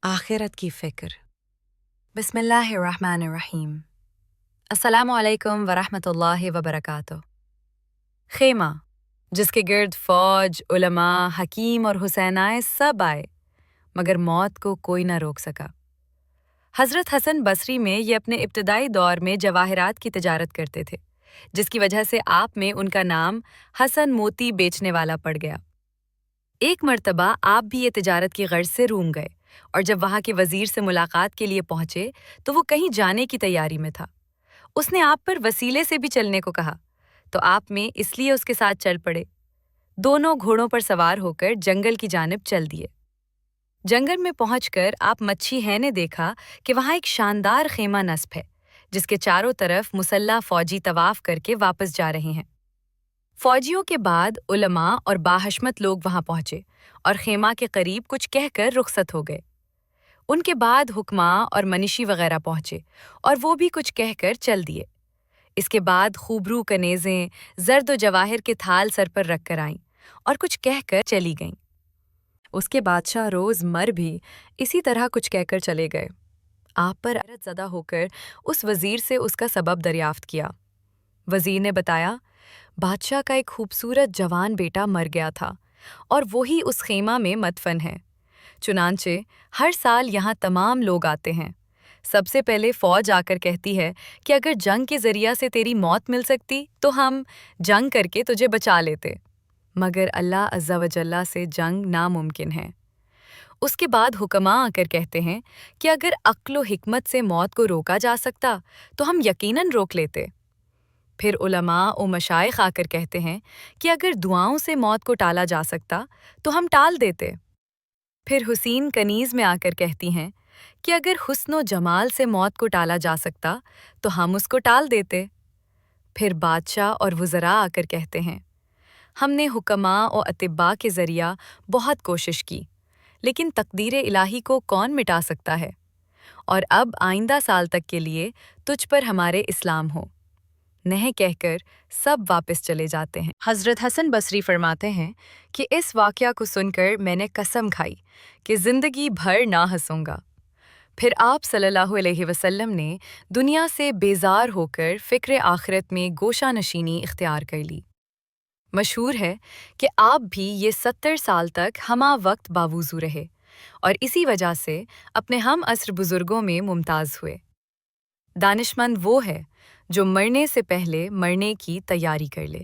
آخرت کی فکر۔ بسم اللہ الرحمن الرحیم۔ السلام علیکم ورحمۃ اللہ وبرکاتہ۔ خیمہ جس کے گرد فوج، علماء، حکیم اور حسینائے سب آئے، مگر موت کو کوئی نہ روک سکا۔ حضرت حسن بصری میں یہ اپنے ابتدائی دور میں جواہرات کی تجارت کرتے تھے، جس کی وجہ سے آپ میں ان کا نام حسن موتی بیچنے والا پڑ گیا۔ ایک مرتبہ آپ بھی یہ تجارت کی غرض سے روم گئے، اور جب وہاں کے وزیر سے ملاقات کے لیے پہنچے تو وہ کہیں جانے کی تیاری میں تھا۔ اس نے آپ پر وسیلے سے بھی چلنے کو کہا، تو آپ میں اس لیے اس کے ساتھ چل پڑے۔ دونوں گھوڑوں پر سوار ہو کر جنگل کی جانب چل دیے۔ جنگل میں پہنچ کر آپ مچھی ہے نے دیکھا کہ وہاں ایک شاندار خیمہ نصب ہے، جس کے چاروں طرف مسلح فوجی طواف کر کے واپس جا رہے ہیں۔ فوجیوں کے بعد علماء اور باحشمت لوگ وہاں پہنچے اور خیمہ کے قریب کچھ کہہ کر رخصت ہو گئے۔ ان کے بعد حکماء اور منشی وغیرہ پہنچے اور وہ بھی کچھ کہہ کر چل دیے۔ اس کے بعد خوبرو کنیزیں، زرد و جواہر کے تھال سر پر رکھ کر آئیں اور کچھ کہہ کر چلی گئیں۔ اس کے بادشاہ روز مر بھی اسی طرح کچھ کہہ کر چلے گئے۔ آپ پر حیرت زدہ ہو کر اس وزیر سے اس کا سبب دریافت کیا۔ وزیر نے بتایا، بادشاہ کا ایک خوبصورت جوان بیٹا مر گیا تھا اور وہی اس خیمہ میں مدفن ہے۔ چنانچہ ہر سال یہاں تمام لوگ آتے ہیں۔ سب سے پہلے فوج آ کر کہتی ہے کہ اگر جنگ کے ذریعہ سے تیری موت مل سکتی تو ہم جنگ کر کے تجھے بچا لیتے، مگر اللہ عز و جل سے جنگ ناممکن ہے۔ اس کے بعد حکماء آ کر کہتے ہیں کہ اگر عقل و حکمت سے موت کو روکا جا سکتا تو ہم یقیناً روک لیتے۔ پھر علماء و مشائخ آ کر کہتے ہیں کہ اگر دعاؤں سے موت کو ٹالا جا سکتا تو ہم ٹال دیتے۔ پھر حسین کنیز میں آ کر کہتی ہیں کہ اگر حسن و جمال سے موت کو ٹالا جا سکتا تو ہم اس کو ٹال دیتے۔ پھر بادشاہ اور وزراء آ کر کہتے ہیں، ہم نے حکماء و اطباء کے ذریعہ بہت کوشش کی، لیکن تقدیر الہی کو کون مٹا سکتا ہے، اور اب آئندہ سال تک کے لیے تجھ پر ہمارے اسلام ہو۔ نہیں کہہ کر سب واپس چلے جاتے ہیں۔ حضرت حسن بصری فرماتے ہیں کہ اس واقعہ کو سن کر میں نے قسم کھائی کہ زندگی بھر نہ ہنسوں گا۔ پھر آپ صلی اللہ علیہ وسلم نے دنیا سے بیزار ہو کر فکر آخرت میں گوشہ نشینی اختیار کر لی۔ مشہور ہے کہ آپ بھی یہ 70 سال تک ہمہ وقت باوضو رہے اور اسی وجہ سے اپنے ہم عصر بزرگوں میں ممتاز ہوئے۔ دانشمند وہ ہے جو مرنے سے پہلے مرنے کی تیاری کر لے۔